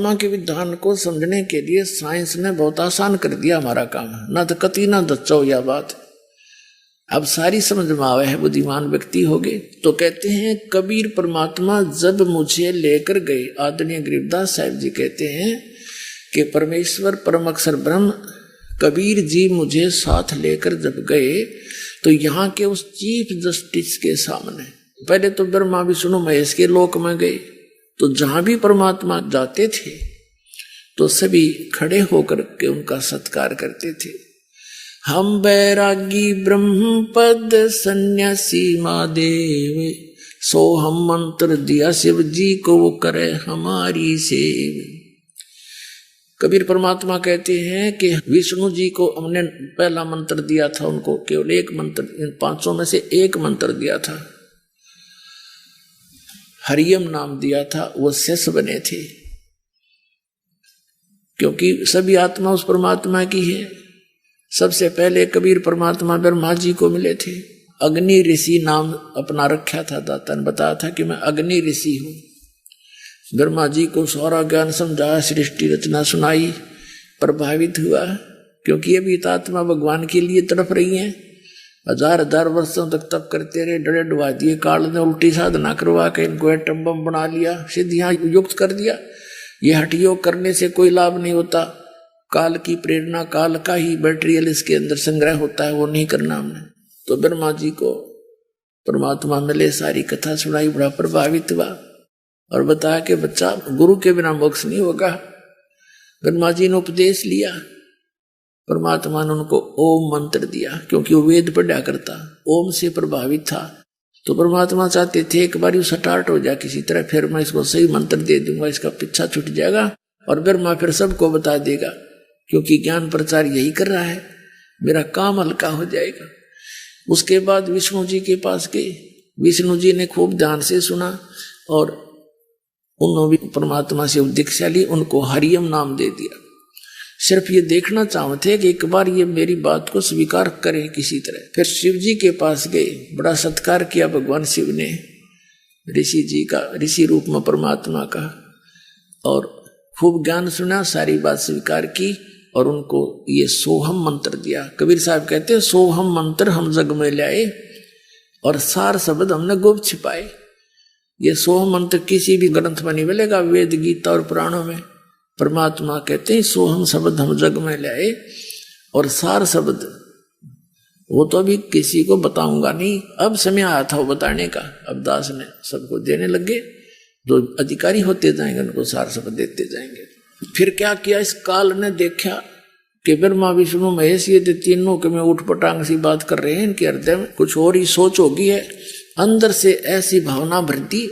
परमात्मा के विधान को समझने के लिए साइंस ने बहुत आसान कर दिया हमारा काम, ना तो कती ना दच्चो या बात। अब सारी समझ में आवे है, बुद्धिमान व्यक्ति हो गए। तो कहते हैं कबीर परमात्मा जब मुझे लेकर गए, आदरणीय गरीबदास साहिब जी कहते हैं कि परमेश्वर परम अक्षर ब्रह्म कबीर जी मुझे साथ लेकर जब गए तो यहाँ के उस चीफ जस्टिस के सामने, पहले तो ब्रह्मा विष्णु महेश के लोक में गए, तो जहां भी परमात्मा जाते थे तो सभी खड़े होकर के उनका सत्कार करते थे। हम बैरागी ब्रह्म पद सन्यासी महादेव, सो हम मंत्र दिया शिव जी को, वो करे हमारी सेव। कबीर परमात्मा कहते हैं कि विष्णु जी को हमने पहला मंत्र दिया था, उनको केवल एक मंत्र, इन 500 में से एक मंत्र दिया था, हरियम नाम दिया था, वो शेष बने थे, क्योंकि सभी आत्मा उस परमात्मा की है। सबसे पहले कबीर परमात्मा ब्रह्मा जी को मिले थे। अग्नि ऋषि नाम अपना रखा था, दाता ने बताया था कि मैं अग्नि ऋषि हूं। ब्रह्मा जी को सारा ज्ञान समझाया, सृष्टि रचना सुनाई, प्रभावित हुआ, क्योंकि ये भी आत्मा भगवान के लिए तड़प रही है। 1000 वर्षों तक तप करते रहे, डरे डुबा दिए, काल ने उल्टी साधना करवा के इनको एटम बम बना लिया, सिद्धियां युक्त कर दिया। ये हठ योग करने से कोई लाभ नहीं होता, काल की प्रेरणा, काल का ही मटेरियल इसके अंदर संग्रह होता है, वो नहीं करना हमने। तो ब्रह्मा जी को परमात्मा मिले, सारी कथा सुनाई, बड़ा प्रभावित हुआ और बताया कि बच्चा गुरु के बिना मोक्ष नहीं होगा। ब्रह्मा जी ने उपदेश लिया, परमात्मा ने उनको ओम मंत्र दिया, क्योंकि वो वेद पढ़ा करता, ओम से प्रभावित था। तो परमात्मा चाहते थे एक बार स्टार्ट हो जाए किसी तरह, फिर मैं इसको सही मंत्र दे दूंगा, इसका पीछा छूट जाएगा और ब्रह्मा फिर सबको बता देगा, क्योंकि ज्ञान प्रचार यही कर रहा है, मेरा काम हल्का हो जाएगा। उसके बाद विष्णु जी के पास गए, विष्णु जी ने खूब ध्यान से सुना और उन्होंने भी परमात्मा से दीक्षा ली, उनको हरियम नाम दे दिया। सिर्फ ये देखना चाहते कि एक बार ये मेरी बात को स्वीकार करें किसी तरह। फिर शिव जी के पास गए, बड़ा सत्कार किया भगवान शिव ने ऋषि जी का, ऋषि रूप में परमात्मा का, और खूब ज्ञान सुना, सारी बात स्वीकार की और उनको ये सोहम मंत्र दिया। कबीर साहब कहते हैं सोहम मंत्र हम जग में लाए और सार शब्द हमने गुप्त छिपाए। ये सोहम मंत्र किसी भी ग्रंथ में नहीं मिलेगा, वेद गीता और पुराणों में। परमात्मा कहते हैं सोहम शब्द हम जग में लाए और सार शब्द वो तो अभी किसी को बताऊंगा नहीं, अब समय आया था वो बताने का। अब दास ने सबको देने लगे, जो अधिकारी होते जाएंगे उनको सार शब्द देते जाएंगे। फिर क्या किया, इस काल ने देखा कि ब्रह्मा विष्णु महेश ये तीनों के में उठ पटांग सी बात कर रहे हैं, इनके हृदय में कुछ और ही सोच होगी है। अंदर से ऐसी भावना भर दी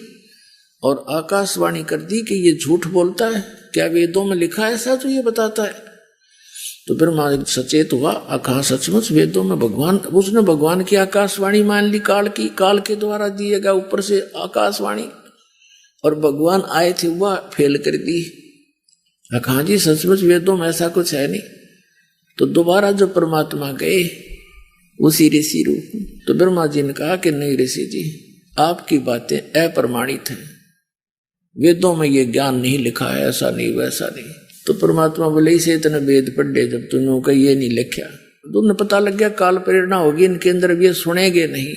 और आकाशवाणी कर दी कि ये झूठ बोलता है, क्या वेदों में लिखा है ऐसा जो ये बताता है? तो ब्रह्मा सचेत हुआ, कहा सचमुच वेदों में भगवान, उसने भगवान की आकाशवाणी मान ली, काल की, काल के द्वारा दिएगा ऊपर से आकाशवाणी, और भगवान आए थे वह फेल कर दी। कहा जी सचमुच वेदों में ऐसा कुछ है नहीं। तो दोबारा जो परमात्मा गए उसी ऋषि रूप, तो ब्रह्मा जी ने कहा कि नहीं ऋषि जी, आपकी बातें अप्रमाणित हैं, वेदों में ये ज्ञान नहीं लिखा है, ऐसा नहीं वैसा नहीं। तो परमात्मा बोले इसे इतने वेद पढ़े जब तुमने का ये नहीं लिखा, तो उन्हें पता लग गया काल प्रेरणा होगी इनके अंदर, ये सुनेंगे नहीं,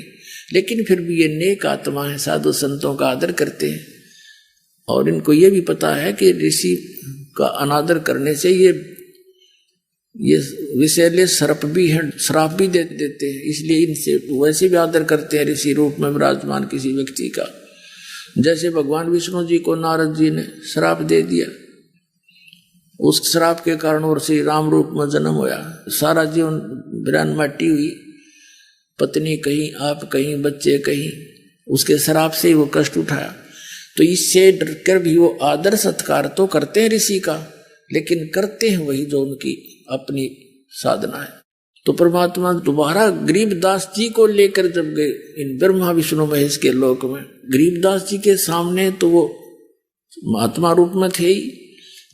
लेकिन फिर भी ये नेक आत्मा है, साधु संतों का आदर करते हैं और इनको ये भी पता है कि ऋषि का अनादर करने से ये विषैले सर्प भी है, श्राप भी दे देते हैं, इसलिए इनसे वैसे भी आदर करते हैं ऋषि रूप में विराजमान किसी व्यक्ति का। जैसे भगवान विष्णु जी को नारद जी ने श्राप दे दिया, उस श्राप के कारण और श्री राम रूप में जन्म होया, सारा जीवन बिरान माटी हुई, पत्नी कहीं, आप कहीं, बच्चे कहीं, उसके श्राप से ही वो कष्ट उठाया। तो इससे डरकर भी वो आदर सत्कार तो करते हैं ऋषि का, लेकिन करते हैं वही जो उनकी अपनी साधना है। तो परमात्मा दोबारा गरीबदास जी को लेकर जब गए इन ब्रह्मा विष्णु महेश के लोक में, गरीबदास जी के सामने तो वो महात्मा रूप में थे ही,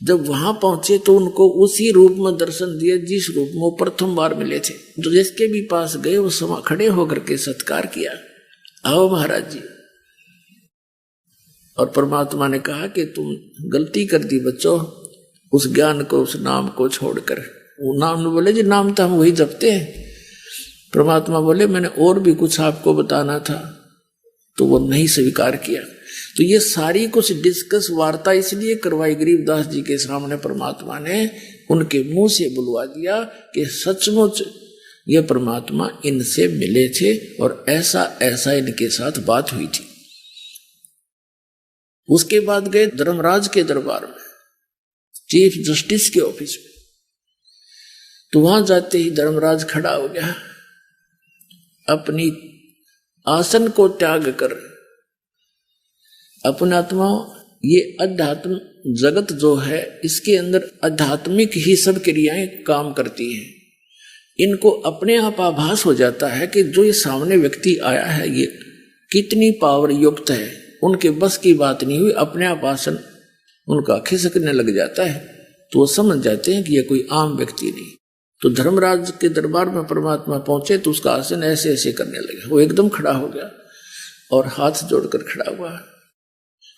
जब वहां पहुंचे तो उनको उसी रूप में दर्शन दिए जिस रूप में वो प्रथम बार मिले थे। जो जिसके भी पास गए वो खड़े होकर के सत्कार किया, आओ महाराज जी। और परमात्मा ने कहा कि तुम गलती कर दी बच्चों, उस ज्ञान को, उस नाम को छोड़कर। वो नाम ने बोले जी नाम तो हम वही जपते हैं। परमात्मा बोले मैंने और भी कुछ आपको बताना था, तो वो नहीं स्वीकार किया। तो ये सारी कुछ डिस्कस वार्ता इसलिए करवाई गरीबदास जी के सामने, परमात्मा ने उनके मुंह से बुलवा दिया कि सचमुच ये परमात्मा इनसे मिले थे और ऐसा ऐसा इनके साथ बात हुई थी। उसके बाद गए धर्मराज के दरबार में, चीफ जस्टिस के ऑफिस में। तो वहां जाते ही धर्मराज खड़ा हो गया, अपनी आसन को त्याग कर। अपने आत्मा, ये अध्यात्म जगत जो है इसके अंदर आध्यात्मिक ही सब क्रियाएं काम करती हैं। इनको अपने आप आभास हो जाता है कि जो ये सामने व्यक्ति आया है ये कितनी पावर युक्त है। उनके बस की बात नहीं हुई, अपने आप आसन उनका खिसकने लग जाता है, तो वो समझ जाते हैं कि ये कोई आम व्यक्ति नहीं। तो धर्मराज के दरबार में परमात्मा पहुंचे तो उसका आसन ऐसे ऐसे करने लगे। वो एकदम खड़ा हो गया और हाथ जोड़कर खड़ा हुआ।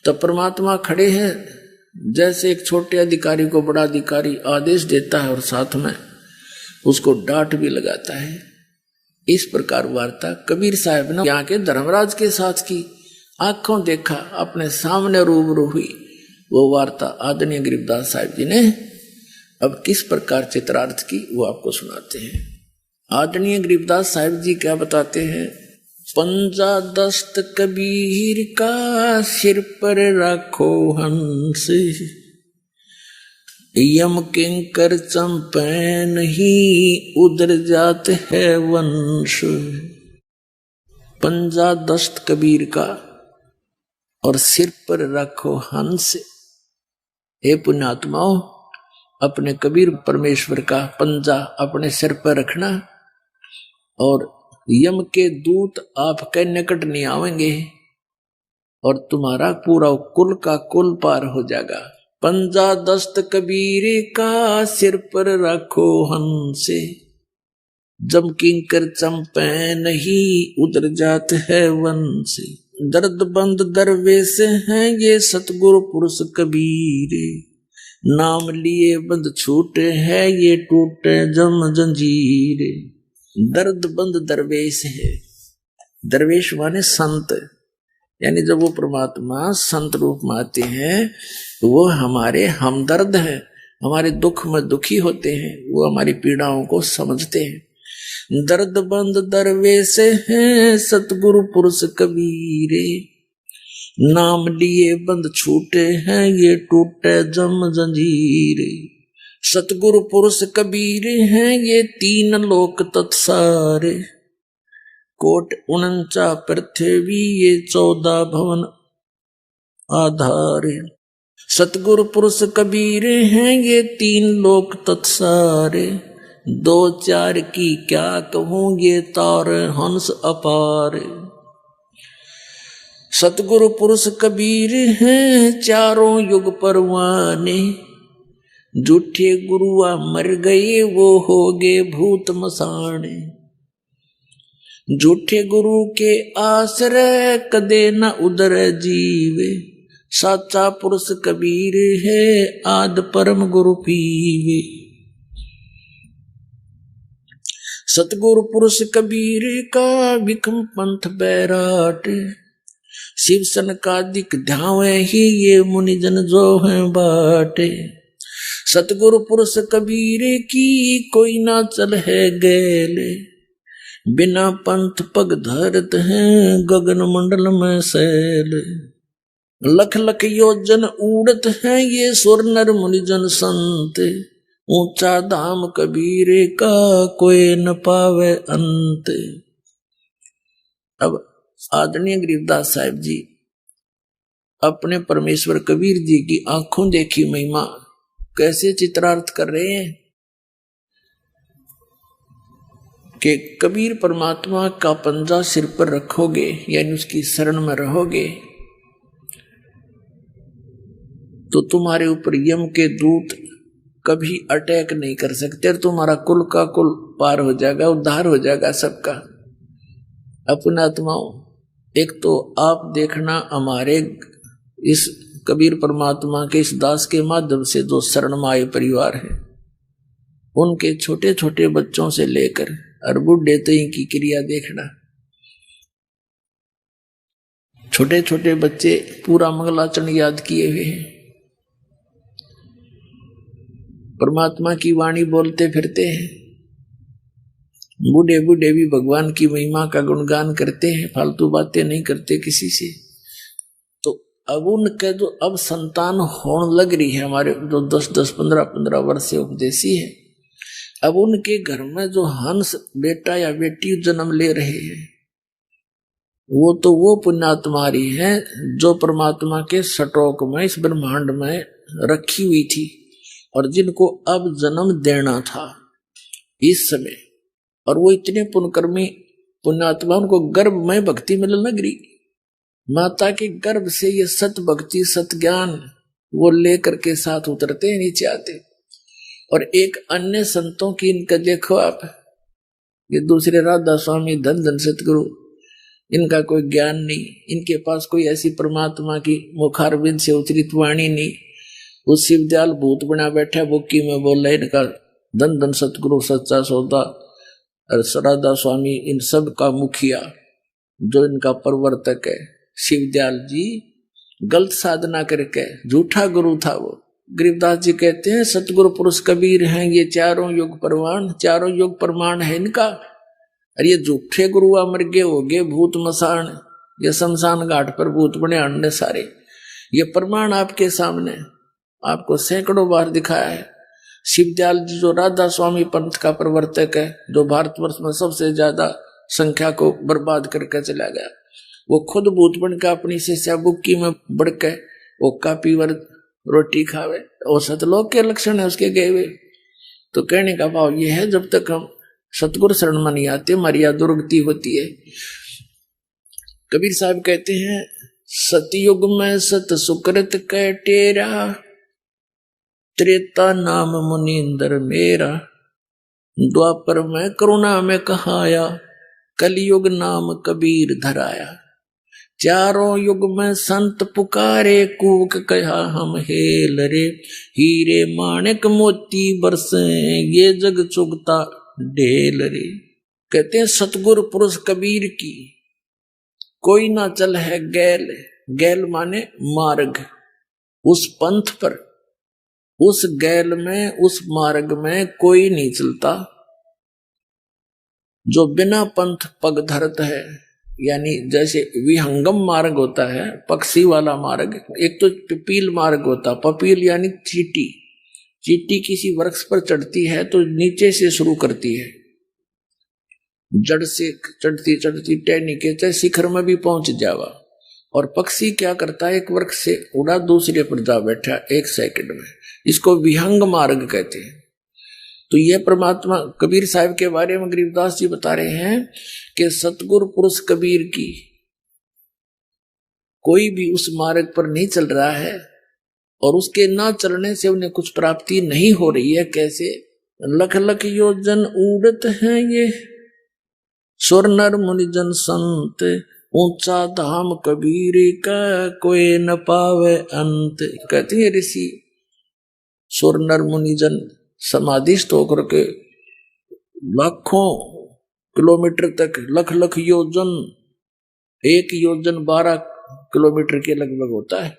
तब परमात्मा खड़े हैं, जैसे एक छोटे अधिकारी को बड़ा अधिकारी आदेश देता है और साथ में उसको डांट भी लगाता है। इस प्रकार वार्ता कबीर साहब ने यहाँ के धर्मराज के साथ की, आंखों देखा, अपने सामने रूबरू हुई। वो वार्ता आदरणीय गरीबदास साहब जी ने अब किस प्रकार चित्रार्थ की वो आपको सुनाते हैं। आदरणीय गरीबदास साहब जी क्या बताते हैं। पंजा दस्त कबीर का सिर पर रखो हंस, यम किंकर चंपैन ही उधर जात है वंश। पंजा दस्त कबीर का और सिर पर रखो हंस। हे पुण्यात्माओं, अपने कबीर परमेश्वर का पंजा अपने सिर पर रखना और यम के दूत आपके निकट नहीं आवेंगे और तुम्हारा पूरा कुल का कुल पार हो जाएगा। पंजा दस्त कबीर का सिर पर रखो हंसे, जम किंकर चंपे नहीं उधर जात है वंश। दर्द बंद दरवेश हैं ये सतगुरु पुरुष कबीर, नाम लिए बंद छूटे है ये टूटे जम जंजीर। दर्द बंद दरवेश है, दरवेश माने संत, यानी जब वो परमात्मा संत रूप में आते हैं वो हमारे हमदर्द हैं, हमारे दुख में दुखी होते हैं, वो हमारी पीड़ाओं को समझते हैं। दर्द बंद दरवेश हैं सतगुरु पुरुष कबीरे, नाम लिए बंद छूटे हैं ये टूटे जम जंजीरे। सतगुरु पुरुष कबीर हैं ये तीन लोक तत्सारे, कोट 49 पृथ्वी ये 14 भवन आधारे। सतगुरु पुरुष कबीर हैं ये तीन लोक तत्सारे, 2-4 की क्या कहूं ये तार हंस अपारे। सतगुरु पुरुष कबीर हैं चारों युग परवाने, झूठे गुरुआ मर गए वो हो गए भूत मसाने। झूठे गुरु के आश्रय कदे न उदर जीवे, साचा पुरुष कबीर है आद परम गुरु पीवे। सतगुरु पुरुष कबीर का विक्रम पंथ बैराट, शिव सन का दिक ध्यावे ही ये मुनिजन जो है बाटे। सतगुरु पुरुष कबीर की कोई ना चल है गैले, बिना पंथ पग धरत हैं गगन मंडल में सैल। लख लख योजन उड़त हैं ये सुर नर मुनिजन संत, ऊंचा धाम कबीर का कोई न पावे अंत। अब आदरणीय गरीबदास साहिब जी अपने परमेश्वर कबीर जी की आंखों देखी महिमा कैसे चित्रार्थ कर रहे हैं कि कबीर परमात्मा का पंजा सिर पर रखोगे यानी उसकी शरण में रहोगे तो तुम्हारे ऊपर यम के दूत कभी अटैक नहीं कर सकते, तुम्हारा कुल का कुल पार हो जाएगा, उद्धार हो जाएगा सबका। अपना आत्माओं, एक तो आप देखना हमारे इस कबीर परमात्मा के इस दास के माध्यम से जो शरणमाय परिवार है, उनके छोटे छोटे बच्चों से लेकर और बुढ़े तई की क्रिया देखना। छोटे छोटे बच्चे पूरा मंगलाचरण याद किए हुए हैं, परमात्मा की वाणी बोलते फिरते हैं। बूढ़े बूढ़े भी भगवान की महिमा का गुणगान करते हैं, फालतू बातें नहीं करते किसी से। तो अब उनके जो अब संतान होने लग रही है, हमारे जो 10-10, 15-15 वर्ष से उपदेशी है, अब उनके घर में जो हंस बेटा या बेटी जन्म ले रहे हैं, वो तो वो पुण्यात्मा रही है जो परमात्मा के सटोक में इस ब्रह्मांड में रखी हुई थी, और जिनको अब जन्म देना था इस समय। और वो इतने पुण्यकर्मी पुण्यात्मा, उनको गर्भ में भक्ति मिलने लग रही। माता के गर्भ से ये सत भक्ति सत ज्ञान वो लेकर के साथ उतरते हैं, नीचे आते। और एक अन्य संतों की इनका देखो आप, ये दूसरे राधा स्वामी धन धन सतगुरु, इनका कोई ज्ञान नहीं, इनके पास कोई ऐसी परमात्मा की मुखारबिंद से उतरित वाणी नहीं। वो शिवदयाल भूत बना बैठा, बुक्की में बोल रहे इनका धन धन सतगुरु सच्चा सौदा। और राधा स्वामी इन सब का मुखिया जो इनका प्रवर्तक है शिवदयाल जी, गलत साधना करके झूठा गुरु था वो। गरीबदास जी कहते हैं सतगुरु पुरुष कबीर हैं ये चारों युग प्रमाण, चारों युग प्रमाण है इनका। और ये झूठे गुरु मर गए हो गए भूत मसान, ये शमशान घाट पर भूत बने अंडे सारे। ये प्रमाण आपके सामने आपको सैकड़ों बार दिखाया है। शिवदयाल जी जो राधा स्वामी पंथ का प्रवर्तक है, जो भारतवर्ष में सबसे ज्यादा संख्या को बर्बाद करके चला गया, वो खुद भूत बन के अपनी शिष्या बुक्की में बढ़ के वो कापीवर रोटी खावे, और सतलोक के लक्षण है उसके गए हुए। तो कहने का भाव ये है, जब तक हम सतगुरु शरण में नहीं आते हमारी दुर्गति होती है। कबीर साहब कहते हैं सतयुग में सत सुकृत कै टेरा, त्रेता नाम मुनींद्र मेरा, द्वापर में करुणा में कहाया, कलयुग नाम कबीर धराया। चारों युग में संत पुकारे, कूक कहा हम हेल रे, हीरे माणिक मोती बरसे, ये जग चुगता ढेल रे। कहते हैं सतगुरु पुरुष कबीर की कोई ना चल है गैल, गैल माने मार्ग, उस पंथ पर, उस गैल में, उस मार्ग में कोई नहीं चलता जो बिना पंथ पग धरत है। यानी जैसे विहंगम मार्ग होता है, पक्षी वाला मार्ग, एक तो पिपील मार्ग होता, पपील यानी चींटी, चींटी किसी वृक्ष पर चढ़ती है तो नीचे से शुरू करती है, जड़ से चढ़ती चढ़ती टहनी के चाहे शिखर में भी पहुंच जावा। और पक्षी क्या करता है, एक वृक्ष से उड़ा दूसरे पर जा बैठा 1 सेकंड में, इसको विहंग मार्ग कहते हैं। तो यह परमात्मा कबीर साहब के बारे में गरीबदास जी बता रहे हैं कि सतगुरु पुरुष कबीर की कोई भी उस मार्ग पर नहीं चल रहा है, और उसके ना चलने से उन्हें कुछ प्राप्ति नहीं हो रही है। कैसे? लख लख योजन उड़त हैं ये सुर नर मुनिजन संत, ऊंचा धाम कबीर का कोई न पावे अंत। कहते हैं ऋषि सुर नर मुनिजन समाधिस्थ होकर के लाखों किलोमीटर तक, लख लख योजन, 1 योजन 12 किलोमीटर के लगभग होता है,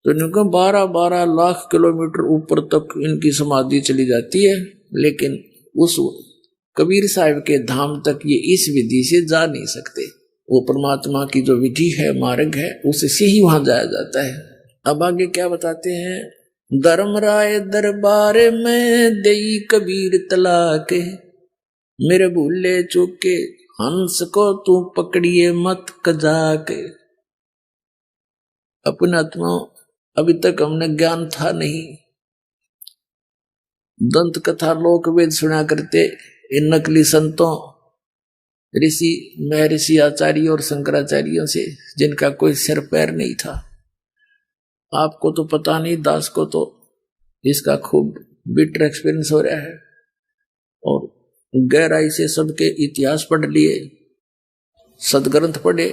तो इनको 12-12 लाख किलोमीटर ऊपर तक इनकी समाधि चली जाती है। लेकिन उस कबीर साहब के धाम तक ये इस विधि से जा नहीं सकते। वो परमात्मा की जो विधि है, मार्ग है, उससे ही वहां जाया जाता है। अब आगे क्या बताते हैं, धर्मराय दरबार में देई कबीर तलाक, मेरे भूले चूके हंस को तू पकड़िए मत कजाक। अपने आत्मा अभी तक हमने ज्ञान था नहीं, दंत कथा लोक वेद सुना करते इन नकली संतों, ऋषि महर्षि आचार्य और शंकराचार्यों से, जिनका कोई सिर पैर नहीं था। आपको तो पता नहीं, दास को तो इसका खूब बिटर एक्सपीरियंस हो रहा है, और गहराई से सबके इतिहास पढ़ लिए, सदग्रंथ पढ़े,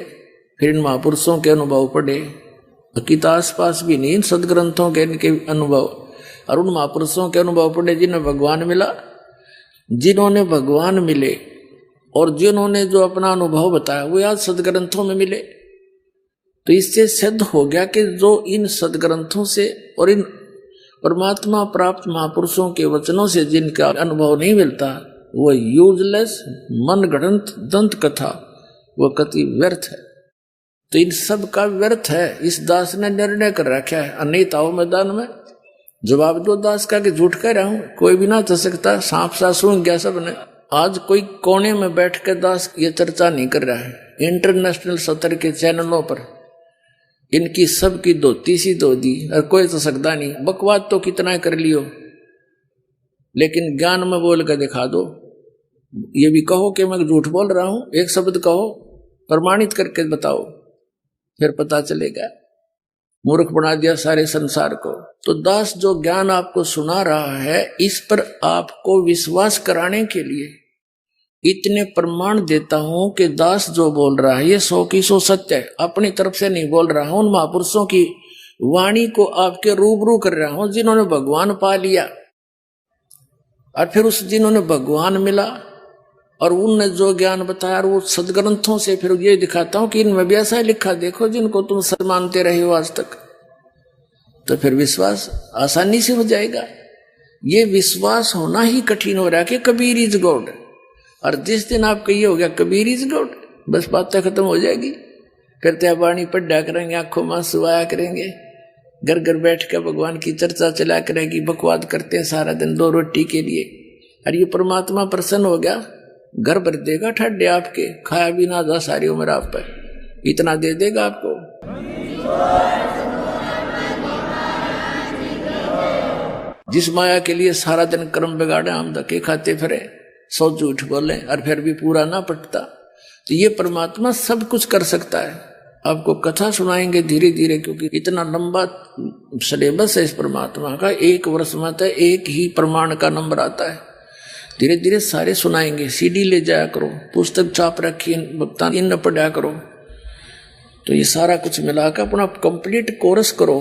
फिर इन महापुरुषों के अनुभव पढ़े, की तो आसपास भी नहीं। इन सदग्रंथों के इनके अनुभव और उन महापुरुषों के अनुभव पढ़े जिन्हें भगवान मिला, जिन्होंने भगवान मिले और जिन्होंने जो अपना अनुभव बताया वो आज सदग्रंथों में मिले। तो इससे सिद्ध हो गया कि जो इन सदग्रंथों से और इन परमात्मा प्राप्त महापुरुषों के वचनों से जिनका अनुभव नहीं मिलता वो यूजलेस मनगढ़ंत दंत कथा वो कति व्यर्थ है। तो इन सब का व्यर्थ है। इस दास ने निर्णय कर रखा है, अनेक आओ मैदान में जवाब दो दास का कि झूठ कह रहा हूं, कोई भी ना तो सकता, सांप सा सूंघ गया सबने। आज कोई कोने में बैठ कर दास ये चर्चा नहीं कर रहा है। इंटरनेशनल स्तर के चैनलों पर इनकी सबकी धोती सी धो दी और कोई तो सकता नहीं। बकवाद तो कितना कर लियो, लेकिन ज्ञान में बोल कर दिखा दो। ये भी कहो कि मैं झूठ बोल रहा हूं, एक शब्द कहो, प्रमाणित करके बताओ, फिर पता चलेगा। मूर्ख बना दिया सारे संसार को। तो दास जो ज्ञान आपको सुना रहा है, इस पर आपको विश्वास कराने के लिए इतने प्रमाण देता हूं कि दास जो बोल रहा है ये 100 की 100 सत्य है। अपनी तरफ से नहीं बोल रहा हूं, उन महापुरुषों की वाणी को आपके रूबरू कर रहा हूं जिन्होंने भगवान पा लिया और फिर उस जिन्होंने भगवान मिला और उनने जो ज्ञान बताया और वो सदग्रंथों से फिर ये दिखाता हूं कि इनमें भी ऐसा लिखा, देखो जिनको तुम सच मानते रहे हो आज तक। तो फिर विश्वास आसानी से हो जाएगा। ये विश्वास होना ही कठिन हो रहा है कि कबीर इज गॉड। और जिस दिन आपको ये हो गया कबीर इज गॉड, बस बातें खत्म हो जाएगी। फिर त्या वाणी पढ़ा करेंगे, आंखों में आंसू आया करेंगे, घर घर बैठ कर भगवान की चर्चा चला करेगी। बकवाद करते हैं सारा दिन 2 रोटी के लिए। और ये परमात्मा प्रसन्न हो गया, घर भर देगा ठड्डे आपके, खाया भी ना जा सारी उम्र आप पर, इतना दे देगा आपको। जिस माया के लिए सारा दिन कर्म बिगाड़े, हम धक्के खाते फिरे, 100 झूठ बोले और फिर भी पूरा ना पटता। तो ये परमात्मा सब कुछ कर सकता है। आपको कथा सुनाएंगे धीरे धीरे, क्योंकि इतना लंबा सिलेबस है इस परमात्मा का। 1 वर्ष में तो एक ही प्रमाण का नंबर आता है। धीरे धीरे सारे सुनाएंगे। CD ले जाया करो, पुस्तक छाप रखी भक्तान इन पढ़ा करो। तो ये सारा कुछ मिलाकर अपना कंप्लीट कोर्स करो।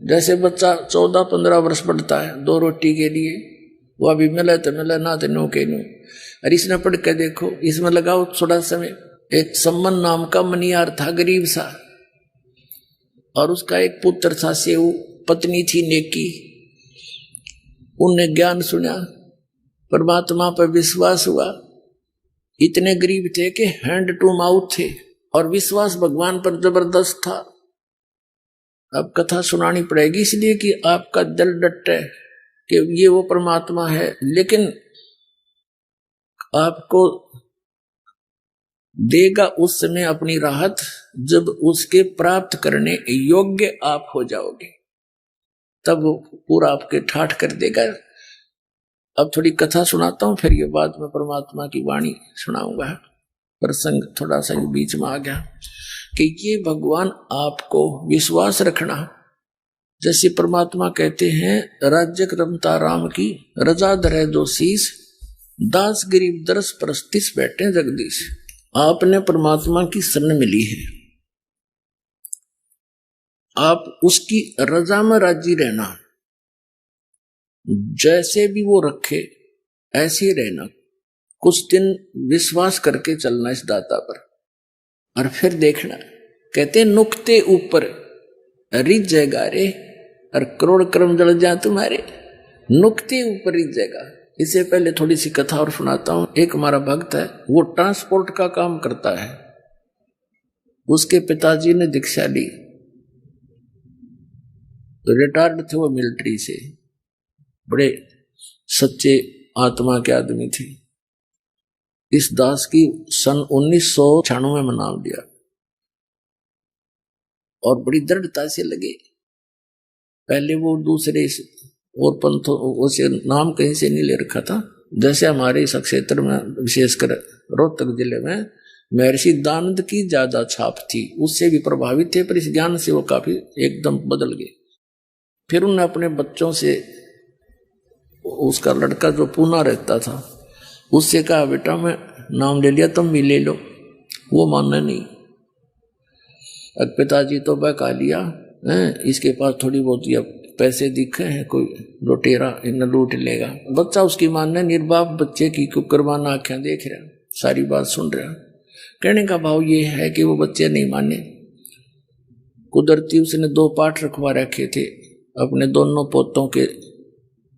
जैसे बच्चा 14-15 वर्ष पढ़ता है 2 रोटी के लिए, वो अभी मिले तो मिले, ना तो नो के नो। और इसने पढ़ के देखो, इसमें लगाओ थोड़ा समय। एक सम्मन नाम का मनियार था, गरीब सा, और उसका एक पुत्र था सेऊ, पत्नी थी नेकी। उनने ज्ञान सुना, परमात्मा पर विश्वास हुआ। इतने गरीब थे कि हैंड टू माउथ थे और विश्वास भगवान पर जबरदस्त था। अब कथा सुनानी पड़ेगी इसलिए कि आपका दिल डटे कि ये वो परमात्मा है, लेकिन आपको देगा उस समय अपनी राहत जब उसके प्राप्त करने योग्य आप हो जाओगे, तब वो पूरा आपके ठाठ कर देगा। अब थोड़ी कथा सुनाता हूं, फिर ये बाद में परमात्मा की वाणी सुनाऊंगा। प्रसंग थोड़ा सा बीच में आ गया कि ये भगवान आपको विश्वास रखना। जैसे परमात्मा कहते हैं, राज्य रमता राम की रजा धरे दो शीस, दास गरीब दरस परस्तिस बैठे जगदीश। आपने परमात्मा की शरण मिली है, आप उसकी रजा में राजी रहना। जैसे भी वो रखे ऐसे ही रहना। कुछ दिन विश्वास करके चलना इस दाता पर, और फिर देखना। कहते नुक्ते ऊपर रिझ जाएगा रे, और करोड़ कर्म जल जा तुम्हारे। नुक्ते ऊपर रिझ जाएगा। इससे पहले थोड़ी सी कथा और सुनाता हूं। एक हमारा भक्त है, वो ट्रांसपोर्ट का काम करता है। उसके पिताजी ने दीक्षा ली, तो रिटायर्ड थे वो मिलिट्री से, बड़े सच्चे आत्मा के आदमी थे। इस दास की सन 1996 में नाम लिया और बड़ी दृढ़ता से लगे। पहले वो दूसरे और पंथों से नाम कहीं से नहीं ले रखा था। जैसे हमारे इस क्षेत्र में विशेषकर रोहतक जिले में महर्षि दानंद की ज्यादा छाप थी, उससे भी प्रभावित थे, पर इस ज्ञान से वो काफी एकदम बदल गए। फिर उन्होंने अपने बच्चों से, उसका लड़का जो पूना रहता था उससे कहा, बेटा मैं नाम ले लिया तुम भी ले लो। वो मानना नहीं। पिताजी तो बहका लिया, इसके पास थोड़ी बहुत या पैसे दिखे हैं, कोई लुटेरा इन लूट लेगा। बच्चा उसकी मानने निर्बाप बच्चे की कुकरवाना आंखें देख रहा, सारी बात सुन रहा। कहने का भाव ये है कि वो बच्चे नहीं माने। कुदरती उसने 2 पाठ रखवा रखे थे अपने दोनों पोतों के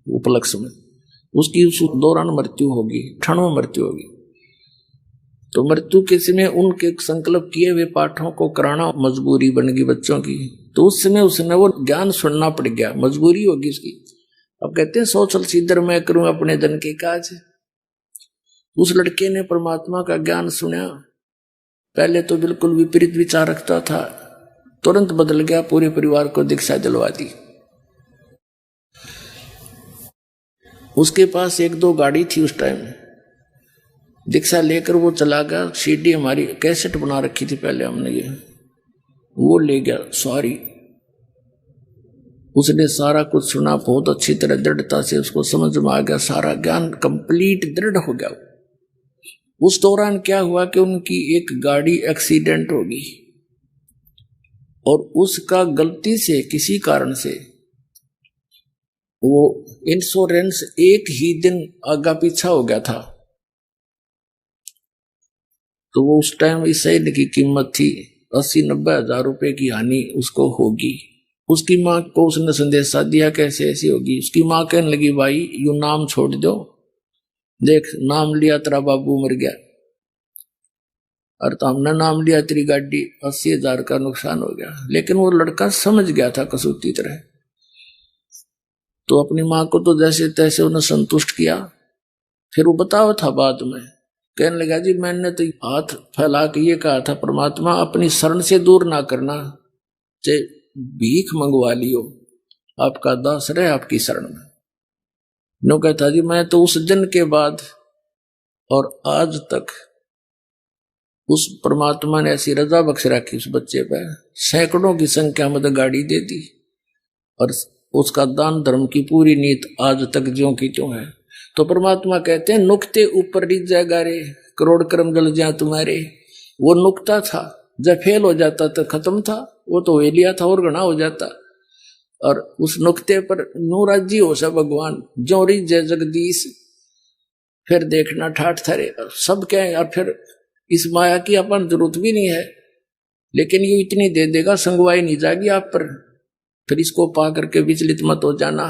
उपलक्ष्य में। उसकी उस दौरान मृत्यु होगी, क्षणों मृत्यु होगी। तो मृत्यु के समय उनके संकल्प किए हुए पाठों को कराना मजबूरी बन गई बच्चों की। तो उस समय उसने वो ज्ञान सुनना पड़ गया, मजबूरी होगी उसकी। अब कहते हैं सोचल सीधर मैं करूं अपने धन के काज। उस लड़के ने परमात्मा का ज्ञान सुना। पहले तो बिल्कुल विपरीत विचार रखता था, तुरंत बदल गया, पूरे परिवार को दीक्षा दिलवा दी। उसके पास 1-2 गाड़ी थी उस टाइम। दीक्षा लेकर वो चला गया। सीडी हमारी कैसेट बना रखी थी पहले हमने, ये वो ले गया सारी। उसने सारा कुछ सुना, बहुत अच्छी तरह दृढ़ता से उसको समझ में आ गया, सारा ज्ञान कंप्लीट दृढ़ हो गया। उस दौरान क्या हुआ कि उनकी एक गाड़ी एक्सीडेंट हो गई और उसका गलती से किसी कारण से वो इंश्योरेंस एक ही दिन आगा पीछा हो गया था। तो वो उस टाइम इस शहर की कीमत थी 80-90 हजार रुपए की हानि उसको होगी। उसकी माँ को उसने संदेशा दिया कैसे ऐसी होगी। उसकी माँ कहने लगी भाई यू नाम छोड़ दो, देख नाम लिया तेरा बाबू मर गया, और तो हमने नाम लिया तेरी गाड़ी 80 हजार का नुकसान हो गया। लेकिन वो लड़का समझ गया था कसूती तरह। तो अपनी माँ को तो जैसे तैसे उन्हें संतुष्ट किया। फिर वो बताओ था बाद में, कहने लगा जी मैंने तो हाथ फैला के ये कहा था परमात्मा अपनी शरण से दूर ना करना, चाहे भीख मंगवा लियो, आपका दास रहे आपकी शरण में। नो कहता जी मैं तो उस दिन के बाद और आज तक उस परमात्मा ने ऐसी रजा बख्श रखी उस बच्चे पे, सैकड़ों की संख्या में तो गाड़ी दे दी, और उसका दान धर्म की पूरी नीत आज तक ज्यों की त्यों है। तो परमात्मा कहते हैं नुक्ते ऊपर रिझ जाएगा रे, करोड़ कर्म जल जाए तुम्हारे। वो नुक्ता था, जब फेल हो जाता तो खत्म था, वो तो वे लिया था और गणा हो जाता। और उस नुक्ते पर नूराजी हो सा भगवान जो रिझ जय जगदीश, फिर देखना ठाठ थरे सब क्या है। और फिर इस माया की अपन जरूरत भी नहीं है, लेकिन ये इतनी दे देगा संगवाई नहीं जाएगी आप पर। फिर इसको पा करके विचलित मत हो जाना,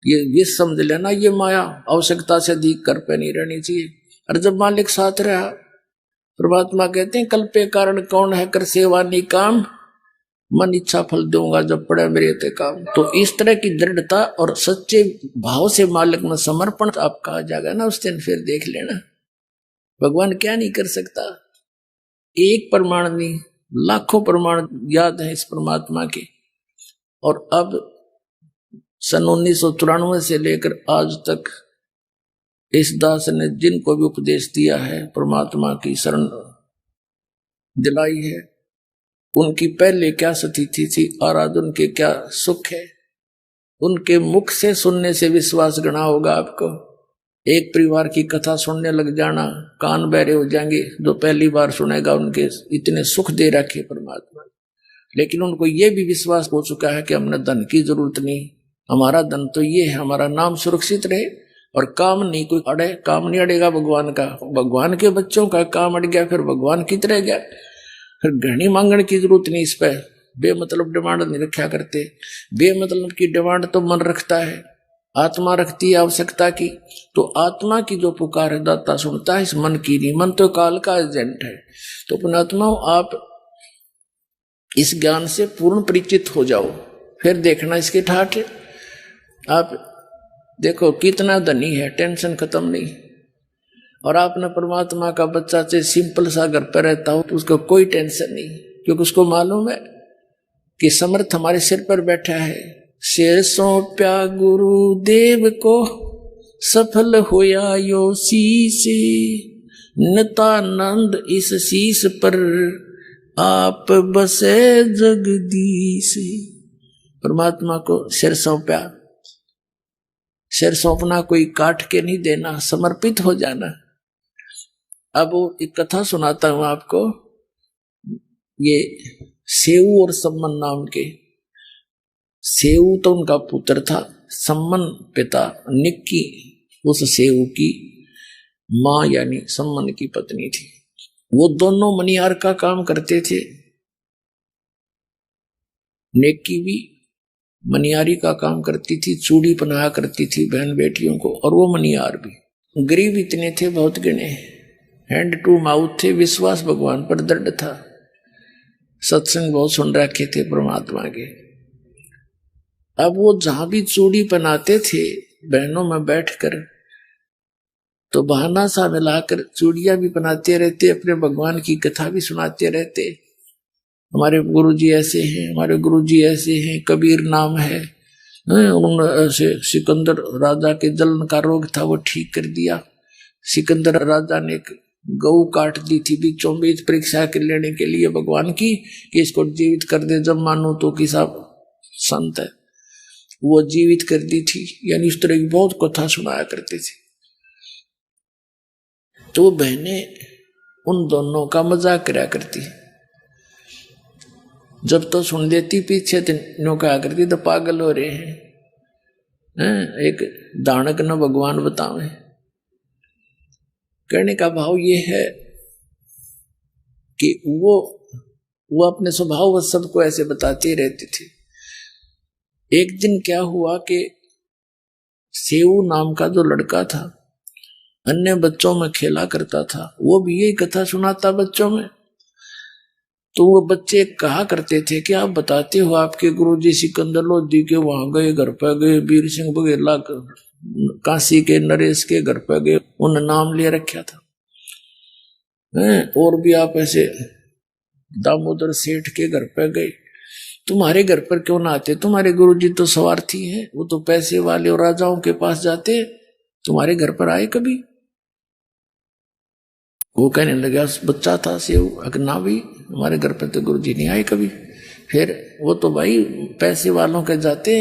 ये समझ लेना ये माया आवश्यकता से अधिक कर पे नहीं रहनी चाहिए। और जब मालिक साथ रहा, परमात्मा कहते हैं कल्पे कारण कौन है कर सेवा नहीं काम, मन इच्छा फल दूंगा जब पड़े मेरे ते काम। तो इस तरह की दृढ़ता और सच्चे भाव से मालिक में समर्पण आप कहा जाएगा ना उस दिन, फिर देख लेना भगवान क्या नहीं कर सकता। एक प्रमाण नहीं लाखों प्रमाण याद है इस परमात्मा के। और अब सन 1994 से लेकर आज तक इस दास ने जिनको भी उपदेश दिया है, परमात्मा की शरण दिलाई है, उनकी पहले क्या स्थिति थी और आज उनके क्या सुख है, उनके मुख से सुनने से विश्वास गणा होगा आपको। एक परिवार की कथा सुनने लग जाना, कान बहरे हो जाएंगे। जो पहली बार सुनेगा उनके इतने सुख दे रखे परमात्मा। लेकिन उनको ये भी विश्वास हो चुका है कि हमने धन की जरूरत नहीं, हमारा धन तो ये है हमारा नाम सुरक्षित रहे और काम नहीं कोई अड़े। काम नहीं अड़ेगा भगवान का, भगवान के बच्चों का काम अड़ गया फिर भगवान की तरह गया। फिर घनी मांगने की जरूरत नहीं, इस पर बेमतलब डिमांड नहीं रखा करते। बेमतलब की डिमांड तो मन रखता है, आत्मा रखती है आवश्यकता की। तो आत्मा की जो पुकार है दाता सुनता है, इस मन की नहीं। मन तो काल का एजेंट है। तो पुणात्मा आप इस ज्ञान से पूर्ण परिचित हो जाओ, फिर देखना इसके ठाठ। आप देखो कितना धनी है, टेंशन खत्म नहीं। और आपने परमात्मा का बच्चा चाहे सिंपल सा घर पर रहता हो तो उसको कोई टेंशन नहीं, क्योंकि उसको मालूम है कि समर्थ हमारे सिर पर बैठा है। शेर सौंप्या गुरुदेव को सफल होया यो शीश, नितानंद इस शीश पर आप बसे जगदीश। परमात्मा को सिर सौंपया, सिर सौंपना कोई काट के नहीं देना, समर्पित हो जाना। अब एक कथा सुनाता हूं आपको, ये सेऊ और सम्मन नाम के सेऊ तो उनका पुत्र था, सम्मन पिता, निक्की उस सेऊ की माँ यानी सम्मन की पत्नी थी। वो दोनों मनियार का काम करते थे। नेक्की भी मनियारी का काम करती थी, चूड़ी पहनाया करती थी बहन बेटियों को, और वो मनियार भी। गरीब इतने थे बहुत गिने, हैंड टू माउथ थे, विश्वास भगवान पर दृढ़ था, सत्संग बहुत सुन रखे थे परमात्मा के। अब वो जहां भी चूड़ी पहनाते थे बहनों में बैठकर, तो बहाना सा मिलाकर चूड़ियां भी पहनाते रहते, अपने भगवान की कथा भी सुनाते रहते। हमारे गुरुजी ऐसे हैं, हमारे गुरुजी ऐसे हैं, कबीर नाम है, उन्होंने ऐसे सिकंदर राजा के जलन का रोग था वो ठीक कर दिया। सिकंदर राजा ने एक गऊ काट दी थी बीचों बीच परीक्षा के लेने के लिए भगवान की, कि इसको जीवित कर दे, जब मानो तो कि साहब संत है, वो जीवित कर दी थी। यानी इस तरह की बहुत कथा सुनाया करते थे। तो बहनें उन दोनों का मजाक करा करती, जब तो सुन लेती पीछे तो कहा करती तो पागल हो रहे हैं, एक दानक न भगवान बतावे। कहने का भाव ये है कि वो अपने स्वभाव व सबको ऐसे बताते रहते थे। एक दिन क्या हुआ कि सेऊ नाम का जो लड़का था अन्य बच्चों में खेला करता था, वो भी यही कथा सुनाता बच्चों में। तो वो बच्चे कहा करते थे कि आप बताते हो आपके गुरुजी सिकंदर लोधी के वहां गए, घर पे गए, वीर सिंह बघेला काशी के नरेश के घर पे गए, उन नाम ले रखा था। और भी आप ऐसे दामोदर सेठ के घर पे गए, तुम्हारे घर पर क्यों ना आते? तुम्हारे गुरुजी तो स्वार्थी हैं, वो तो पैसे वाले और राजाओं के पास जाते, तुम्हारे घर पर आए कभी? वो कहने लगा बच्चा था सेव, ना भी हमारे घर पर तो गुरुजी नहीं आए कभी। फिर वो तो भाई पैसे वालों के जाते,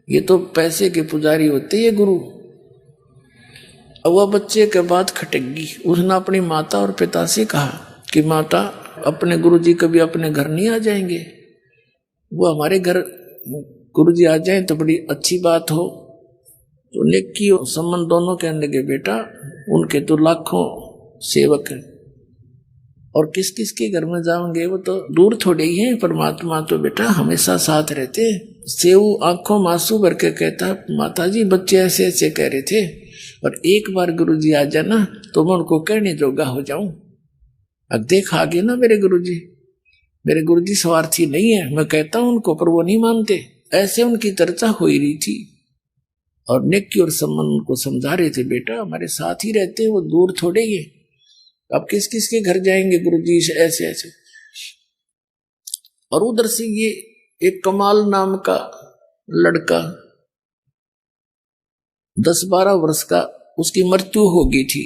ये तो पैसे के पुजारी होते ये गुरु। अब वह बच्चे के बाद खटक गई। उसने अपनी माता और पिता से कहा कि माता, अपने गुरुजी कभी अपने घर नहीं आ जाएंगे? वो हमारे घर गुरुजी आ जाएं तो बड़ी अच्छी बात हो। तो नेकी और संबंध दोनों कहने लगे बेटा उनके तो लाखों सेवक हैं, और किस किस के घर में जाओगे, वो तो दूर थोड़े ही हैं, परमात्मा तो बेटा हमेशा साथ रहते हैं। सेऊ आंखों मासूम भर के कहता माता जी बच्चे ऐसे ऐसे कह रहे थे, और एक बार गुरुजी आ जाना तो मैं उनको कहने जोगा हो जाऊं। अब देख आगे ना मेरे गुरुजी स्वार्थी नहीं है, मैं कहता हूं उनको पर वो नहीं मानते। ऐसे उनकी चर्चा हो रही थी, और नेकी और सम्मान उनको समझा रहे थे बेटा हमारे साथ ही रहते हैं, वो दूर थोड़े ही है, अब किस किस के घर जाएंगे गुरुजी ऐसे ऐसे। और उधर से ये एक कमाल नाम का लड़का 10-12 वर्ष का, उसकी मृत्यु हो गई थी,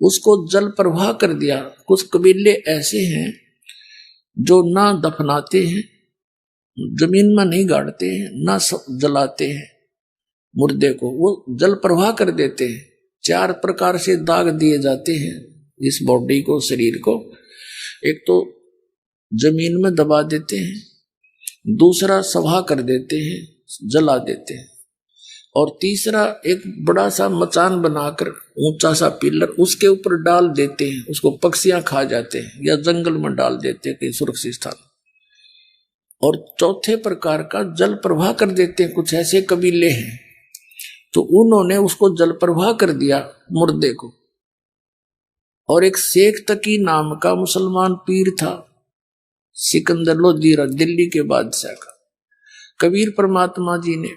उसको जल प्रवाह कर दिया। कुछ कबीले ऐसे हैं जो ना दफनाते हैं, जमीन में नहीं गाड़ते हैं, ना जलाते हैं मुर्दे को, वो जल प्रवाह कर देते हैं। 4 प्रकार से दाग दिए जाते हैं इस बॉडी को, शरीर को। एक तो जमीन में दबा देते हैं, दूसरा सभा कर देते हैं, जला देते हैं, और तीसरा एक बड़ा सा मचान बनाकर ऊंचा सा पिलर उसके ऊपर डाल देते हैं, उसको पक्षियां खा जाते हैं, या जंगल में डाल देते हैं कहीं सुरक्षित स्थान। और चौथे प्रकार का जल प्रवाह कर देते हैं। कुछ ऐसे कबीले हैं तो उन्होंने उसको जल प्रवाह कर दिया मुर्दे को। और एक शेख तकी नाम का मुसलमान पीर था, सिकंदर लोधी दिल्ली के बादशाह का। कबीर परमात्मा जी ने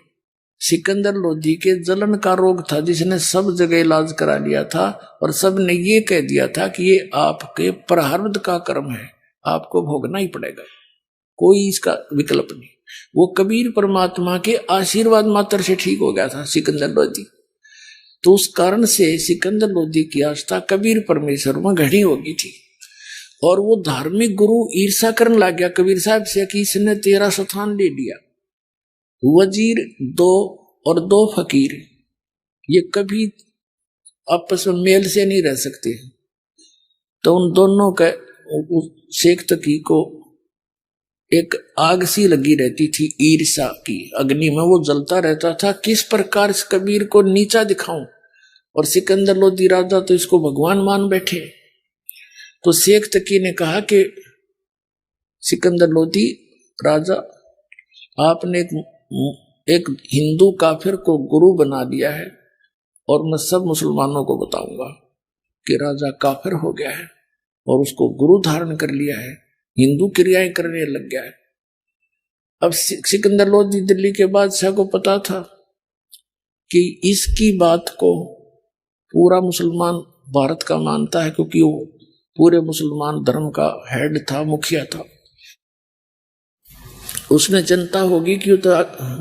सिकंदर लोधी के जलन का रोग था, जिसने सब जगह इलाज करा लिया था, और सब ने ये कह दिया था कि ये आपके प्रारब्ध का कर्म है, आपको भोगना ही पड़ेगा, कोई इसका विकल्प नहीं। वो कबीर परमात्मा के आशीर्वाद मात्र से ठीक हो गया था सिकंदर लोधी। तो उस कारण से सिकंदर लोधी की आस्था कबीर परमेश्वर में घड़ी हो गई थी। और वो धार्मिक गुरु ईर्षा करने लग गया कबीर साहब से कि इसने तेरा स्थान ले लिया। वजीर 2 और 2 फकीर ये कभी आपस में मेल से नहीं रह सकते। तो उन दोनों का शेख तकी को एक आग सी लगी रहती थी ईर्ष्या की अग्नि में, वो जलता रहता था। किस प्रकार इस कबीर को नीचा दिखाऊं, और सिकंदर लोधी राजा तो इसको भगवान मान बैठे। तो शेख तकी ने कहा कि सिकंदर लोधी राजा, आपने एक हिंदू काफिर को गुरु बना दिया है, और मैं सब मुसलमानों को बताऊंगा कि राजा काफिर हो गया है और उसको गुरु धारण कर लिया है, हिंदू क्रियाएं करने लग गया है। अब सिकंदर लोधी दिल्ली के बादशाह को पता था कि इसकी बात को पूरा मुसलमान भारत का मानता है, क्योंकि वो पूरे मुसलमान धर्म का हेड था, मुखिया था। उसने जनता होगी कि तो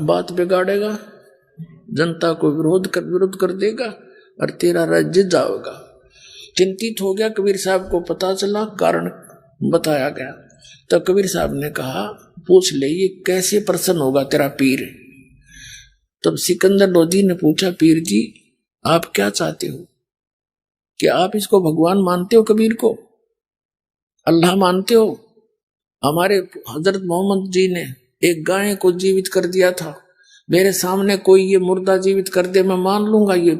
बात बिगाड़ेगा, जनता को विरोध कर देगा और तेरा राज्य जाओगा। चिंतित हो गया। कबीर साहब को पता चला, कारण बताया गया। तो कबीर साहब ने कहा, पूछ ले ये कैसे प्रसन्न होगा तेरा पीर। तब सिकंदर लोधी ने पूछा, पीर जी आप क्या चाहते हो, कि आप इसको भगवान मानते हो, कबीर को अल्लाह मानते हो? हमारे हजरत मोहम्मद जी ने एक गाय को जीवित कर दिया था, मेरे सामने कोई ये मुर्दा जीवित कर दे, मैं मान लूंगा ये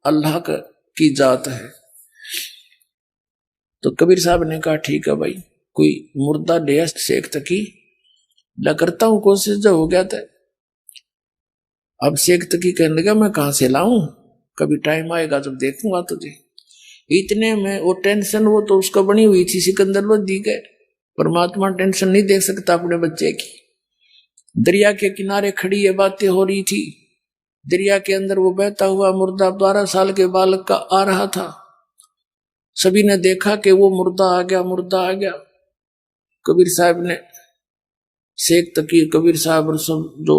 अल्लाह की जात है। तो कबीर साहब ने कहा, ठीक है भाई, कोई मुर्दा ले शेख तकी, ला करता हूं कोशिश, जो हो गया था। अब शेख तकी कहने लगा, मैं कहां से लाऊं, कभी टाइम आएगा जब देखूंगा तुझे। इतने में वो टेंशन, वो तो उसका बनी हुई थी सिकंदर लोधी के। परमात्मा टेंशन नहीं देख सकता अपने बच्चे की। दरिया के किनारे खड़ी ये बातें हो रही थी। दरिया के अंदर वो बहता हुआ मुर्दा 12 साल के बालक का आ रहा था। सभी ने देखा कि वो मुर्दा आ गया, मुर्दा आ गया। कबीर साहब ने, शेख तकी, कबीर साहब और सब जो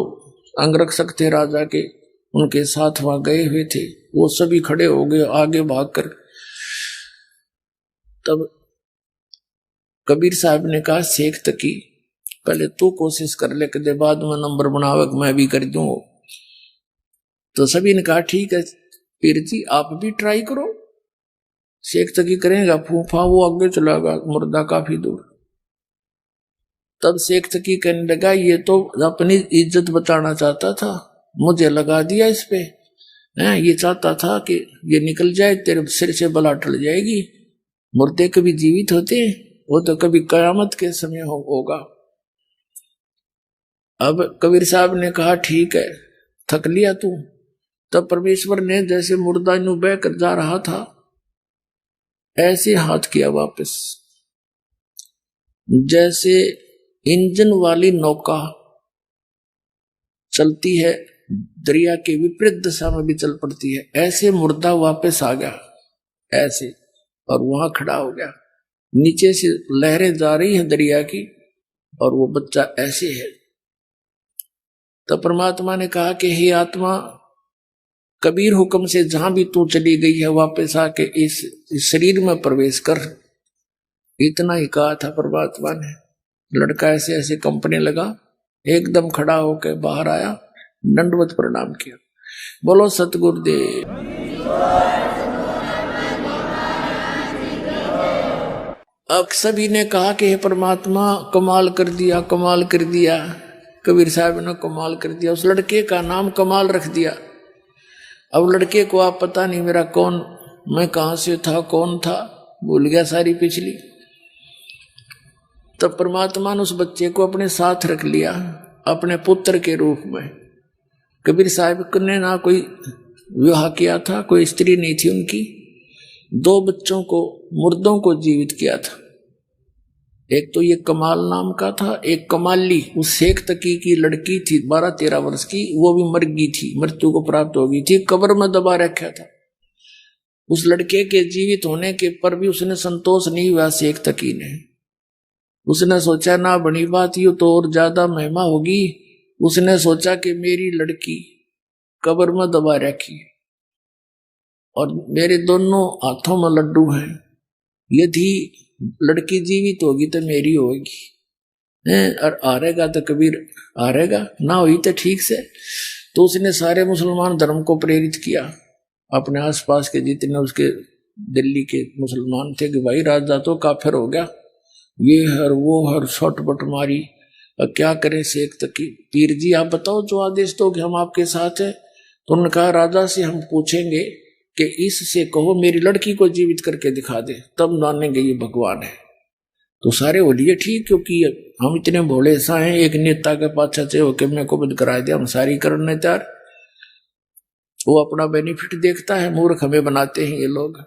अंगरक्षक थे राजा के, उनके साथ वहां गए हुए थे, वो सभी खड़े हो गए आगे भागकर। तब कबीर साहब ने कहा, शेख तकी पहले तू कोशिश कर ले, कदे बाद में नंबर बनावे मैं भी कर दूं। तो सभी ने कहा, ठीक है पीर जी आप भी ट्राई करो। शेख तकी करेगा, फूफा वो आगे चलागा, मुर्दा काफी दूर। तब शेख तकी कहने लगा, ये तो अपनी इज्जत बचाना चाहता था, मुझे लगा दिया इस पे। ये चाहता था कि ये निकल जाए, तेरे सिर से बला टल जाएगी। मुर्दे कभी जीवित होते, वो तो कभी कयामत के समय होगा। अब कबीर साहब ने कहा, ठीक है थक लिया तू। तब परमेश्वर ने जैसे मुर्दा नु बह कर जा रहा था, ऐसे हाथ किया वापस, जैसे इंजन वाली नौका चलती है दरिया के विपरीत दिशा में भी चल पड़ती है, ऐसे मुर्दा वापस आ गया ऐसे, और वहां खड़ा हो गया। नीचे से लहरें जा रही हैं दरिया की, और वो बच्चा ऐसे है। तो परमात्मा ने कहा कि हे आत्मा, कबीर हुक्म से जहां भी तू चली गई है, वापस आके इस शरीर में प्रवेश कर। इतना ही कहा था परमात्मा ने। लड़का ऐसे ऐसे कंपने लगा, एकदम खड़ा होकर बाहर आया, दंडवत प्रणाम किया। बोलो सतगुरुदेव। अब सभी ने कहा कि हे परमात्मा कमाल कर दिया, कमाल कर दिया। कबीर साहब ने कमाल कर दिया, उस लड़के का नाम कमाल रख दिया। अब लड़के को आप पता नहीं मेरा कौन, मैं कहां से था, कौन था, भूल गया सारी पिछली। तब परमात्मा ने उस बच्चे को अपने साथ रख लिया, अपने पुत्र के रूप में। कबीर साहब ने ना कोई विवाह किया था, कोई स्त्री नहीं थी उनकी। 2 बच्चों को, मुर्दों को जीवित किया था। एक तो ये कमाल नाम का था, एक कमाली, उस शेख तकी की लड़की थी 12-13 वर्ष की, वो भी मर गई थी, मृत्यु को प्राप्त हो गई थी, कब्र में दबा रखा था। उस लड़के के जीवित होने के पर भी उसने संतोष नहीं हुआ शेख तकी ने। उसने सोचा ना बनी बात, यू तो और ज्यादा महिमा होगी। उसने सोचा कि मेरी लड़की कब्र में दबा रखी और मेरे दोनों हाथों में लड्डू हैं, यदि लड़की जीवित होगी तो मेरी होगी, और हारेगा तो कबीर हारेगा, ना हुई तो ठीक से। तो उसने सारे मुसलमान धर्म को प्रेरित किया, अपने आसपास के जितने उसके दिल्ली के मुसलमान थे, कि भाई राजा तो काफिर हो गया, ये हर वो हर शॉटपट मारी, अब क्या करें शेख तकी, पीर जी आप बताओ जो आदेश दो कि हम आपके साथ है। तो उन्होंने कहा राजा से हम पूछेंगे कि इससे कहो मेरी लड़की को जीवित करके दिखा दे, तब मानेंगे ये भगवान है। तो सारे बोलिए ठीक, क्योंकि हम इतने भोले सा हैं, एक नेता के पाछा से होकर मेरे को बंद करा दिया, हम सारी करने तैयार। वो अपना बेनिफिट देखता है, मूर्ख हमें बनाते हैं ये लोग।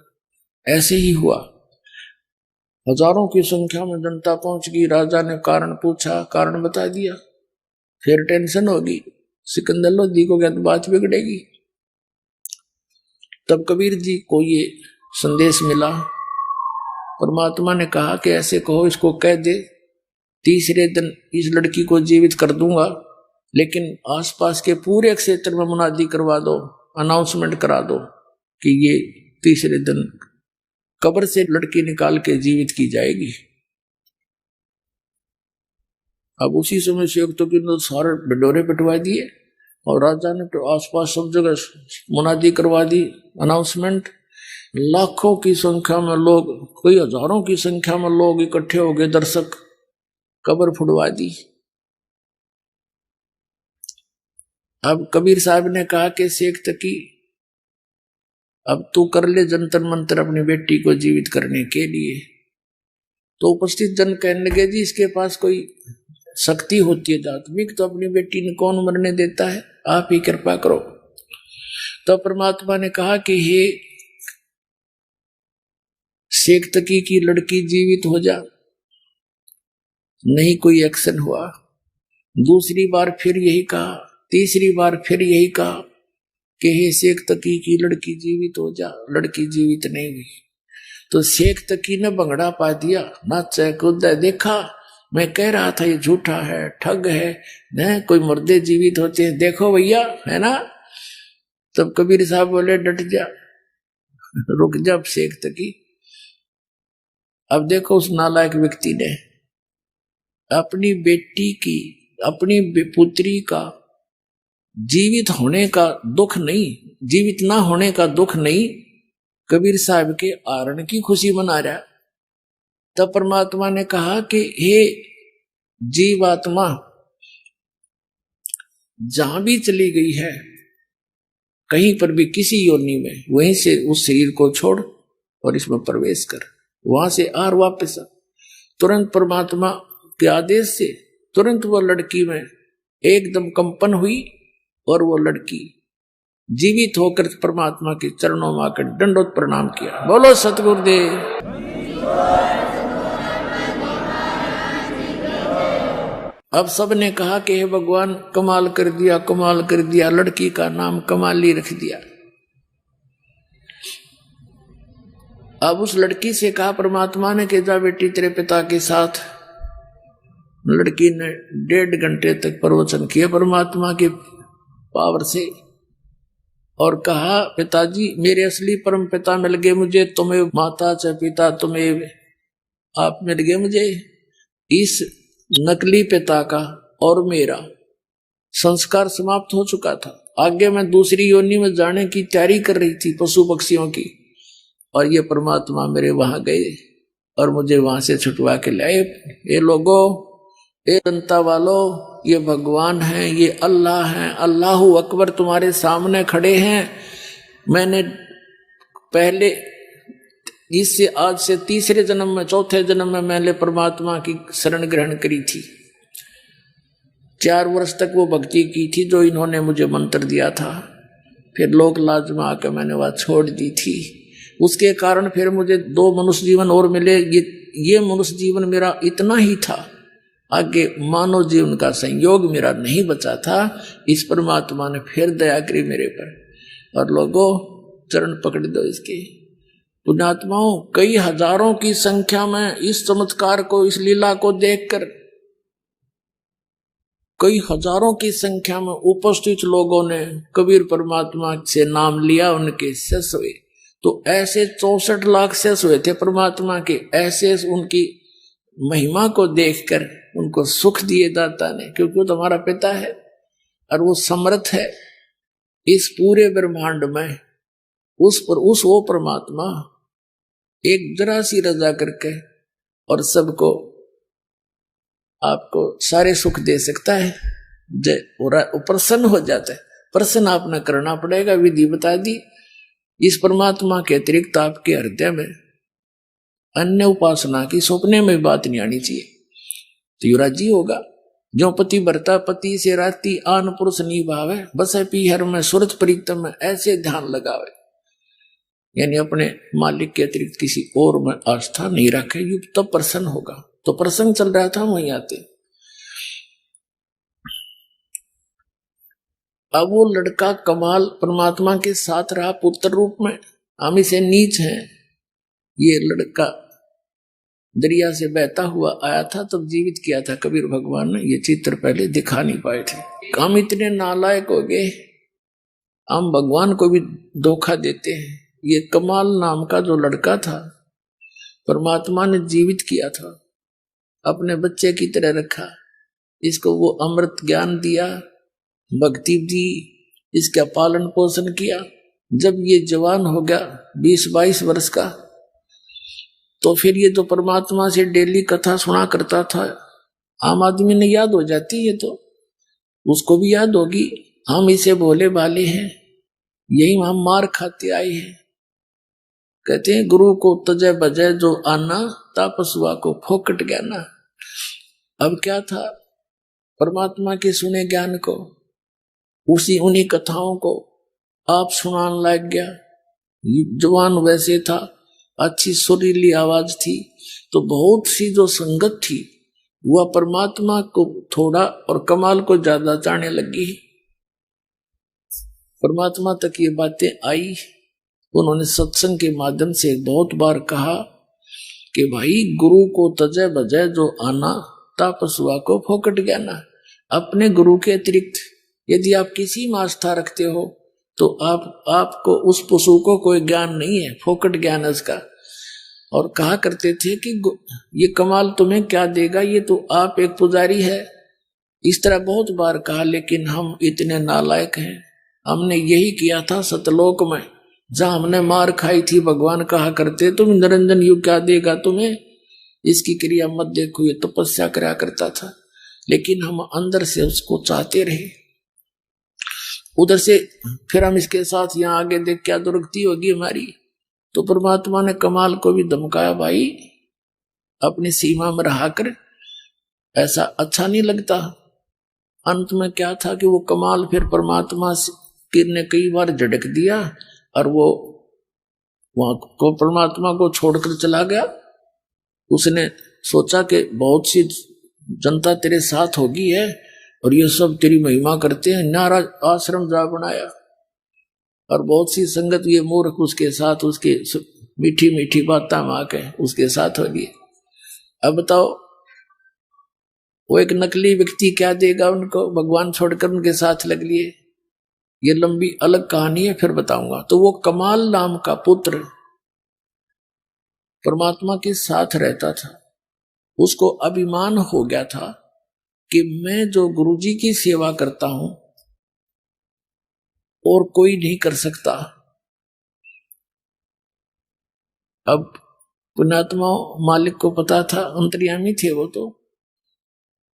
ऐसे ही हुआ, हजारों की संख्या में जनता पहुंच गई। राजा ने कारण पूछा, कारण बता दिया, फिर टेंशन होगी, सिकंदर लोधी को क्या तो बात बिगड़ेगी। तब कबीर जी को ये संदेश मिला, परमात्मा ने कहा कि ऐसे कहो, इसको कह दे तीसरे दिन इस लड़की को जीवित कर दूंगा, लेकिन आसपास के पूरे क्षेत्र में मुनादी करवा दो, अनाउंसमेंट करा दो कि ये तीसरे दिन कब्र से लड़की निकाल के जीवित की जाएगी। अब उसी समय से तो सारे ढिंडोरे पिटवा दिए और राजा ने तो आसपास सब जगह मुनादी करवा दी, अनाउंसमेंट। लाखों की संख्या में लोग, कई हजारों की संख्या में लोग इकट्ठे हो गए, दर्शक, कब्र फुड़वा दी। अब कबीर साहब ने कहा कि शेख तकी अब तू कर ले जंतर मंतर अपनी बेटी को जीवित करने के लिए। तो उपस्थित जन कहने लगे जी इसके पास कोई शक्ति होती है आत्मिक, तो अपनी बेटी ने कौन मरने देता है, आप ही कृपा करो। तो परमात्मा ने कहा कि हे शेख तकी की लड़की जीवित हो जा। नहीं कोई एक्शन हुआ। दूसरी बार फिर यही कहा, तीसरी बार फिर यही कहा कि हे शेख तकी की लड़की जीवित हो जा। लड़की जीवित नहीं हुई। तो शेख तकी ने भंगड़ा पा दिया, नाचा कूदा, देखा मैं कह रहा था ये झूठा है, ठग है, कोई मुर्दे जीवित होते हैं, देखो भैया, है ना। तब कबीर साहब बोले डट जा, रुक जा शेख तकी। अब देखो उस नालायक व्यक्ति ने अपनी बेटी की, अपनी पुत्री का जीवित होने का दुख नहीं, जीवित ना होने का दुख नहीं, कबीर साहब के आरण की खुशी मना रहा। तब परमात्मा ने कहा कि हे जीवात्मा, जहां भी चली गई है, कहीं पर भी किसी योनि में, वहीं से उस शरीर को छोड़ और इसमें प्रवेश कर, वहां से आर वापस आ। तुरंत परमात्मा के आदेश से तुरंत वो लड़की में एकदम कंपन हुई और वो लड़की जीवित होकर परमात्मा के चरणों में आकर दंडोत प्रणाम किया। बोलो सतगुरुदेव। अब सबने कहा कि हे भगवान कमाल कर दिया, कमाल कर दिया। लड़की का नाम कमाली रख दिया। अब उस लड़की से कहा परमात्मा ने कि जा बेटी तेरे पिता के साथ। लड़की ने 1.5 घंटे तक प्रवचन किया परमात्मा के पावर से और कहा पिताजी मेरे असली परम पिता मिल गए मुझे, तुम्हें माता च पिता तुम्हें आप मिल गए मुझे। इस नकली पिता का और मेरा संस्कार समाप्त हो चुका था। आगे मैं दूसरी योनि में जाने की तैयारी कर रही थी पशु पक्षियों की, और ये परमात्मा मेरे वहां गए और मुझे वहां से छुटवा के लाए। ये लोगों, ये जनता वालों, ये भगवान हैं, ये अल्लाह हैं, अल्लाहु अकबर तुम्हारे सामने खड़े हैं। मैंने पहले इससे आज से तीसरे जन्म में, चौथे जन्म में मैंने परमात्मा की शरण ग्रहण करी थी। 4 वर्ष तक वो भक्ति की थी जो इन्होंने मुझे मंत्र दिया था। फिर लोक लाज में आकर मैंने वह छोड़ दी थी। उसके कारण फिर मुझे 2 मनुष्य जीवन और मिले। ये मनुष्य जीवन मेरा इतना ही था, आगे मानव जीवन का संयोग मेरा नहीं बचा था। इस परमात्मा ने फिर दया करी मेरे पर। और लोगों चरण पकड़ दो इसके। पुण्यात्माओं, कई हजारों की संख्या में इस चमत्कार को, इस लीला को देखकर कई हजारों की संख्या में उपस्थित लोगों ने कबीर परमात्मा से नाम लिया, उनके शिष्य हुए। तो ऐसे 64 लाख शिष्य हुए थे परमात्मा के। ऐसे उनकी महिमा को देखकर उनको सुख दिए दाता ने, क्योंकि वो तुम्हारा पिता है और वो समर्थ है इस पूरे ब्रह्मांड में। उस वो परमात्मा एक जरा सी रजा करके और सबको आपको सारे सुख दे सकता है, प्रसन्न हो जाता है। प्रसन्न आपने करना पड़ेगा, विधि बता दी। इस परमात्मा के अतिरिक्त आपके हृदय में अन्य उपासना की सपने में बात नहीं आनी चाहिए, तो यो राजी होगा। जो पति बरता पति से राती आन पुरुष निभावे, बस पीहर में सूरज परितम में ऐसे ध्यान लगावे, यानी अपने मालिक के अतिरिक्त किसी और में आस्था नहीं रखे, युग तब प्रसन्न होगा। तो प्रसंग चल रहा था, वहीं आते। अब वो लड़का कमाल परमात्मा के साथ रहा पुत्र रूप में, हम इसे नीच हैं। ये लड़का दरिया से बहता हुआ आया था, तब जीवित किया था कबीर भगवान ने। ये चित्र पहले दिखा नहीं पाए थे। हम इतने नालायक हो गए, हम भगवान को भी धोखा देते हैं। ये कमाल नाम का जो लड़का था, परमात्मा ने जीवित किया था, अपने बच्चे की तरह रखा। इसको वो अमृत ज्ञान दिया, भक्ति दी, इसका पालन पोषण किया। जब ये जवान हो गया 20-22 वर्ष का, तो फिर ये तो परमात्मा से डेली कथा सुना करता था। आम आदमी ने याद हो जाती है, तो उसको भी याद होगी। हम इसे भोले भाले हैं, यही हम मार खाते आए हैं। कहते हैं गुरु को तजय बजय जो आना, तापसुआ को फोकट ज्ञाना। अब क्या था, परमात्मा के सुने ज्ञान को, उन्हीं कथाओं को आप सुनाने लग गया। जवान वैसे था, अच्छी सुरीली आवाज थी, तो बहुत सी जो संगत थी वह परमात्मा को थोड़ा और कमाल को ज्यादा चाहने लगी। परमात्मा तक ये बातें आई। उन्होंने सत्संग के माध्यम से बहुत बार कहा कि भाई गुरु को तजय बजय जो आना, तापसुआ को फोकट ज्ञाना। अपने गुरु के अतिरिक्त यदि आप किसी में आस्था रखते हो तो आपको उस पशु को कोई ज्ञान नहीं है, फोकट ज्ञान है उसका। और कहा करते थे कि ये कमाल तुम्हें क्या देगा, ये तो आप एक पुजारी है। इस तरह बहुत बार कहा, लेकिन हम इतने नालायक हैं। हमने यही किया था सतलोक में, जहां हमने मार खाई थी। भगवान कहा करते तुम निरंजन युग क्या देगा तुम्हें, इसकी क्रिया मत देखो, ये तपस्या करा करता था। लेकिन हम अंदर से उसको चाहते रहे। उधर से फिर हम इसके साथ यहाँ आगे देख क्या दुर्गति होगी हमारी। तो परमात्मा ने कमाल को भी धमकाया, भाई अपनी सीमा में रहा कर, ऐसा अच्छा नहीं लगता। अंत में क्या था कि वो कमाल फिर परमात्मा ने कई बार झटक दिया और वो वहां को परमात्मा को छोड़कर चला गया। उसने सोचा कि बहुत सी जनता तेरे साथ होगी है और ये सब तेरी महिमा करते हैं, नारा आश्रम जा बनाया। और बहुत सी संगत ये मूर्ख उसके साथ, उसके मीठी मीठी बातें मां के उसके साथ हो गई। अब बताओ वो एक नकली व्यक्ति क्या देगा उनको, भगवान छोड़कर उनके साथ लग लिए। ये लंबी अलग कहानी है, फिर बताऊंगा। तो वो कमाल नाम का पुत्र परमात्मा के साथ रहता था। उसको अभिमान हो गया था कि मैं जो गुरुजी की सेवा करता हूं और कोई नहीं कर सकता। अब पुण्यात्मा मालिक को पता था, अंतर्यामी थे वो, तो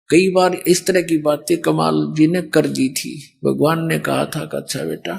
कई बार इस तरह की बातें कमाल जी ने कर दी थी। भगवान ने कहा था कि अच्छा बेटा